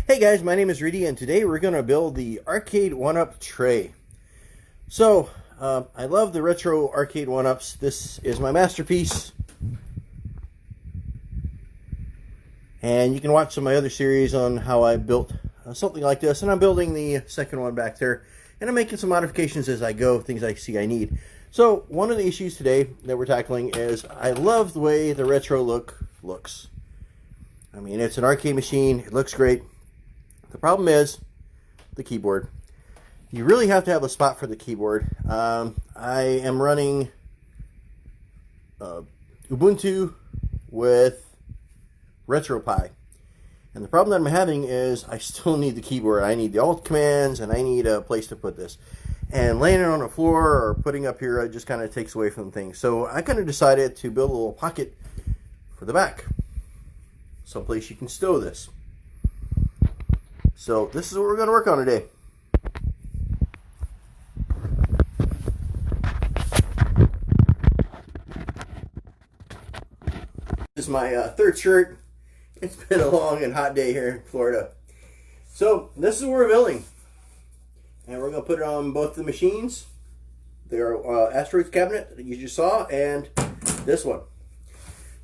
Hey guys, my name is Reedy, and today we're going to build the Arcade 1-Up tray. So, I love the retro Arcade 1-Ups. This is my masterpiece. And you can watch some of my other series on how I built something like this. And I'm building the second one back there. And I'm making some modifications as I go, things I see I need. So, one of the issues today that we're tackling is I love the way the retro look looks. I mean, it's an arcade machine. It looks great. The problem is the keyboard. You really have to have a spot for the keyboard. I am running Ubuntu with RetroPie. And the problem that I'm having is I still need the keyboard. I need the alt commands and I need a place to put this. And laying it on the floor or putting up here just kind of takes away from things. So I kind of decided to build a little pocket for the back. Someplace you can stow this. So this is what we're going to work on today. This is my third shirt. It's been a long and hot day here in Florida. So this is what we're building. And we're going to put it on both the machines. Their Asteroids cabinet that you just saw and this one.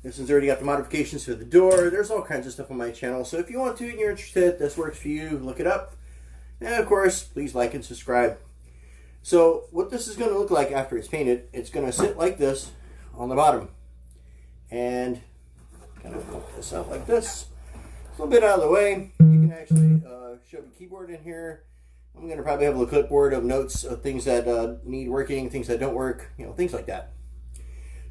This one's already got the modifications for the door. There's all kinds of stuff on my channel. So if you want to and you're interested, this works for you, look it up. And of course, please like and subscribe. So what this is going to look like after it's painted, it's going to sit like this on the bottom. And kind of put this out like this. A little bit out of the way. You can actually shove a keyboard in here. I'm going to probably have a clipboard of notes of things that need working, things that don't work, you know, things like that.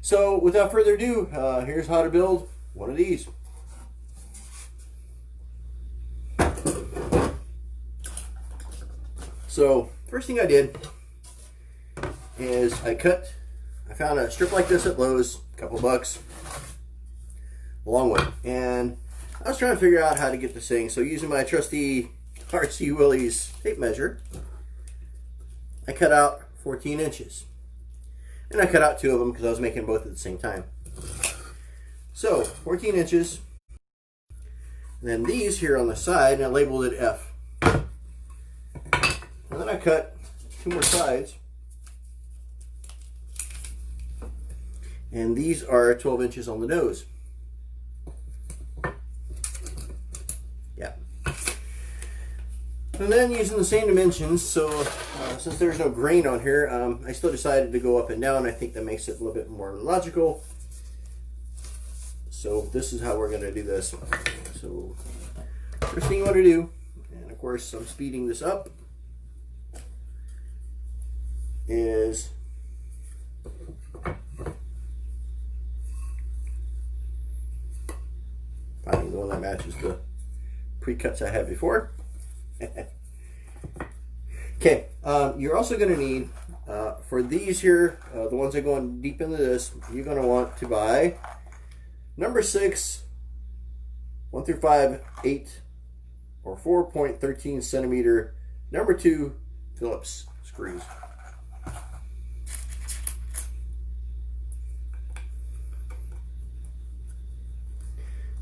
So, without further ado, here's how to build one of these. So, first thing I did is I found a strip like this at Lowe's, a couple bucks, a long one. And I was trying to figure out how to get this thing. So, using my trusty RC Willys tape measure, I cut out 14 inches. And I cut out two of them because I was making both at the same time. So, 14 inches. And then these here on the side, and I labeled it F. And then I cut two more sides. And these are 12 inches on the nose. Yeah. And then using the same dimensions, so since there's no grain on here, I still decided to go up and down. I think that makes it a little bit more logical. So this is how we're going to do this. So first thing you want to do, and of course I'm speeding this up, is finding the one that matches the pre-cuts I had before. Okay, you're also going to need, for these here, the ones that go on deep into this, you're going to want to buy number 6, 1 through 5, 8, or 4.13 centimeter, number 2 Phillips screws.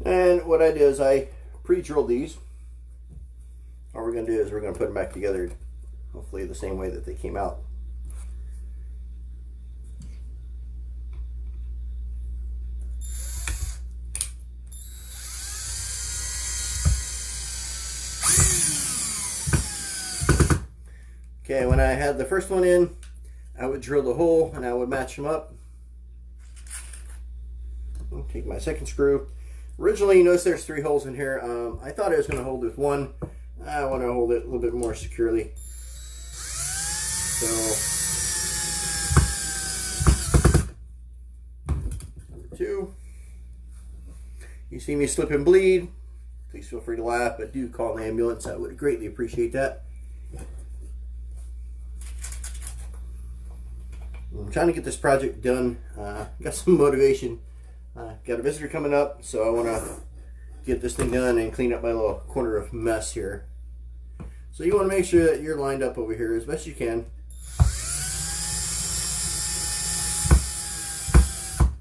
And what I did is I pre-drilled these. All we're going to do is we're going to put them back together, hopefully the same way that they came out. Okay, when I had the first one in, I would drill the hole and I would match them up. I'll take my second screw. Originally, you notice there's 3 holes in here. I thought it was going to hold with one. I want to hold it a little bit more securely. So, number 2. You see me slip and bleed, please feel free to laugh, but do call an ambulance. I would greatly appreciate that. I'm trying to get this project done. Got some motivation. Got a visitor coming up, so I want to get this thing done and clean up my little corner of mess here. So you want to make sure that you're lined up over here as best you can.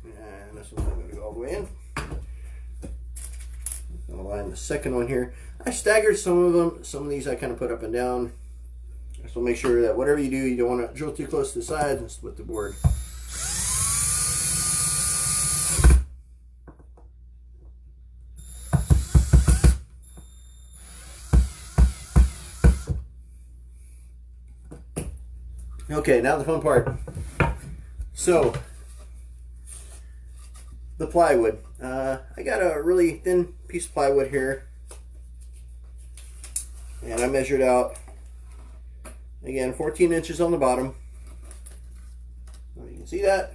And this one's going to go all the way in. going to line the second one here. I staggered some of them. Some of these I kind of put up and down. So make sure that whatever you do, you don't want to drill too close to the sides and split the board. Okay, now the fun part. So, the plywood. I got a really thin piece of plywood here, and I measured out, again, 14 inches on the bottom. You can see that.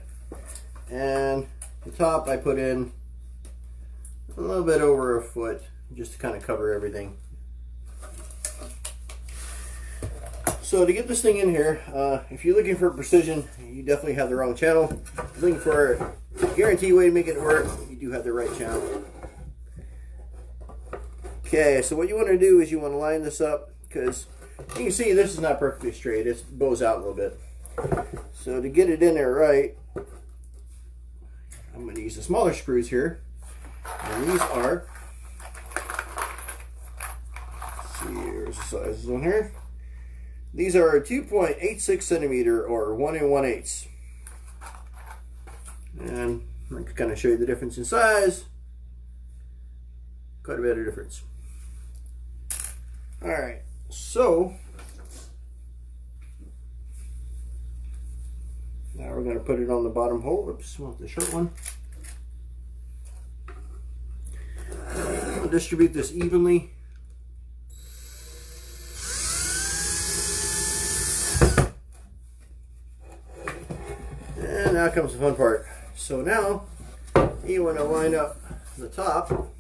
And the top I put in a little bit over a foot, just to kind of cover everything. So to get this thing in here, if you're looking for precision, you definitely have the wrong channel. If you're looking for a guaranteed way to make it work, you do have the right channel. Okay, so what you want to do is you want to line this up, because you can see this is not perfectly straight. It bows out a little bit. So to get it in there right, I'm going to use the smaller screws here. And these are, let's see, here's the sizes on here. These are 2.86 centimeter, or 1 1/8. And I can kind of show you the difference in size. Quite a bit of difference. Alright, so now we're going to put it on the bottom hole. Oops, want the short one. I'll distribute this evenly. And now comes the fun part. So now you want to line up the top,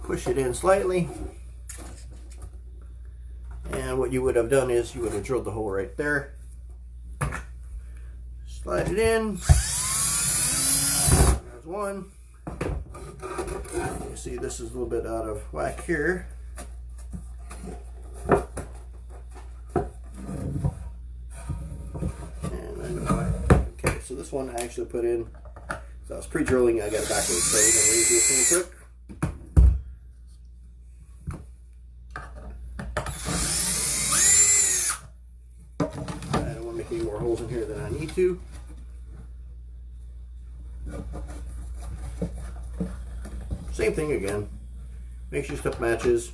push it in slightly, and what you would have done is you would have drilled the hole right there, slide it in. There's one. You see this is a little bit out of whack here. Okay, so this one I actually put in, so I was pre-drilling, I got it backwards, so we're going to leave this thing quick. I don't want to make any more holes in here than I need to. Same thing again. Make sure stuff matches.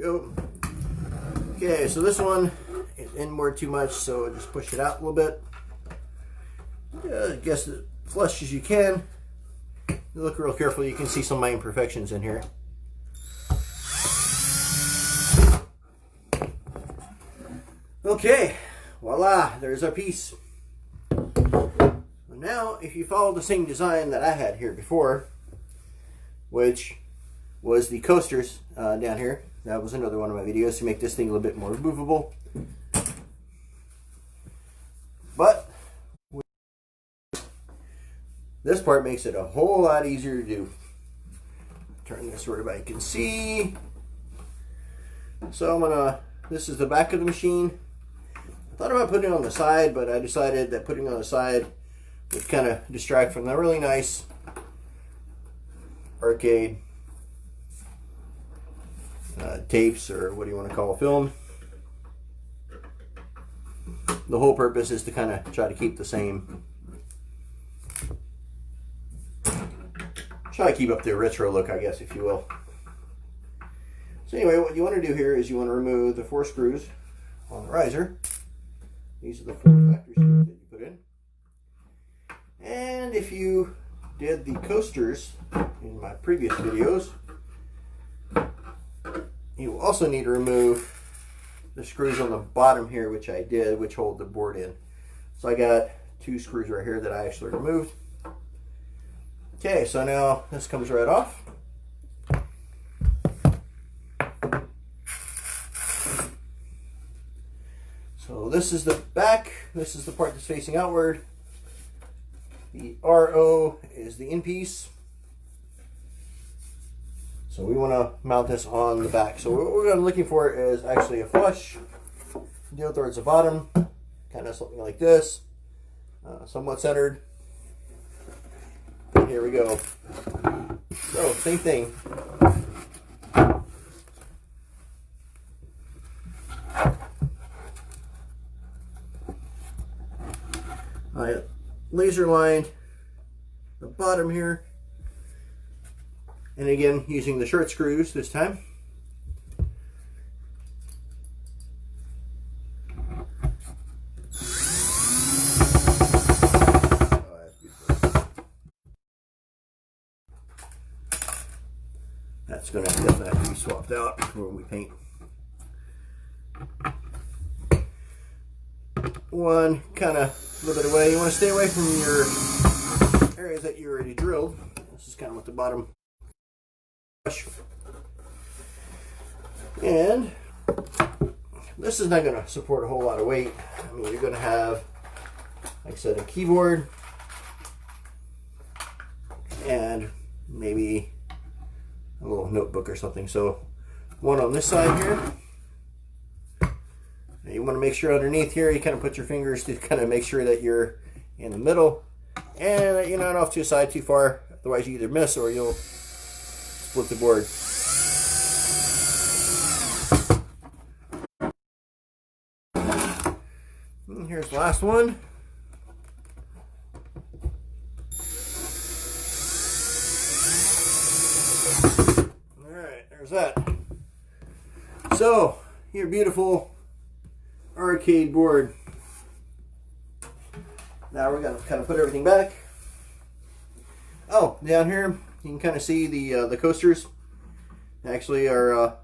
Go. Okay, so this one is inward too much, so just push it out a little bit. Guess as flush as you can. You look real careful, you can see some of my imperfections in here. Okay, voila, there's our piece. So now, if you follow the same design that I had here before, which was the coasters down here. That was another one of my videos to make this thing a little bit more movable. But this part makes it a whole lot easier to do. Turn this where everybody can see. So I'm gonna, this is the back of the machine. I thought about putting it on the side, but I decided that putting it on the side would kind of distract from the really nice arcade tapes, or what do you want to call a film. The whole purpose is to kind of try to keep the same, try to keep up the retro look, I guess, if you will. So anyway, what you want to do here is you want to remove the 4 screws on the riser. These are the 4 factory screws that you put in. And if you did the coasters in my previous videos, you will also need to remove the screws on the bottom here, which I did, which hold the board in. So I got 2 screws right here that I actually removed. Okay, so now this comes right off. So this is the back, this is the part that's facing outward. The RO is the in piece. So we want to mount this on the back. So what we're going to be looking for is actually a flush deal towards the bottom, kind of something like this, somewhat centered. And here we go. So same thing. I laser lined the bottom here, and again using the short screws this time. That's going to definitely have to be swapped out when we paint. One kind of a little bit away. You want to stay away from your areas that you already drilled. This is kind of what the bottom brush. And this is not going to support a whole lot of weight. I mean, you're going to have, like I said, a keyboard and maybe a little notebook or something. So one on this side here. And you want to make sure underneath here you kind of put your fingers to kind of make sure that you're in the middle and that you're not off to a side too far. Otherwise you either miss or you'll split the board. And here's the last one. Alright, there's that. So, your beautiful arcade board. Now we're going to kind of put everything back. Oh, down here you can kind of see the coasters actually are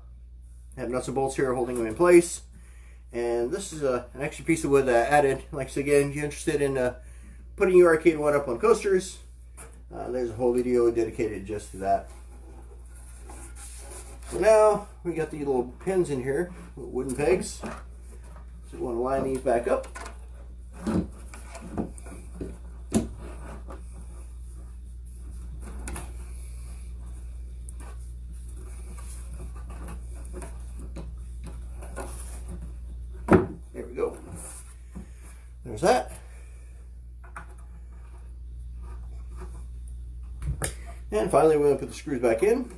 have nuts and bolts here holding them in place. And this is an extra piece of wood that I added. Like, so again, if you're interested in putting your arcade one up on coasters, there's a whole video dedicated just to that. So now we got these little pins in here, little wooden pegs. So we want to line these back up. There we go. There's that. And finally, we're going to put the screws back in.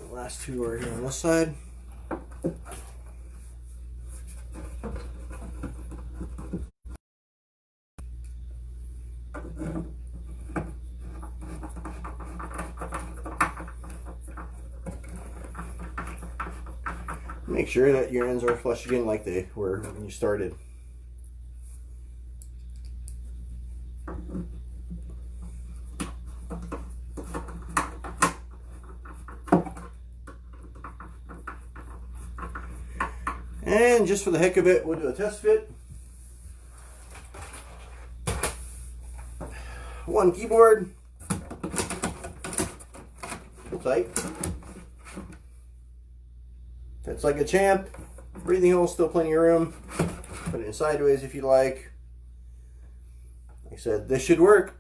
The last two are here on this side. Make sure that your ends are flush again like they were when you started. And just for the heck of it, we'll do a test fit. One keyboard. Tight. It's like a champ. Breathing hole, still plenty of room. Put it in sideways if you like. Like I said, this should work.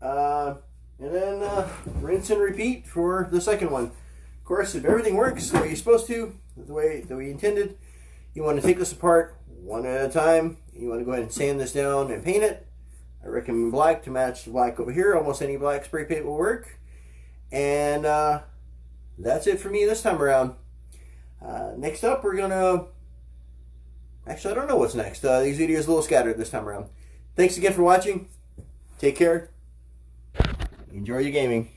And then rinse and repeat for the second one. Of course, if everything works the way you're supposed to, the way you intended, you want to take this apart one at a time. You want to go ahead and sand this down and paint it. I recommend black to match the black over here. Almost any black spray paint will work. And that's it for me this time around. Next up, we're gonna, actually I don't know what's next. These videos are a little scattered this time around. Thanks again for watching. Take care. Enjoy your gaming.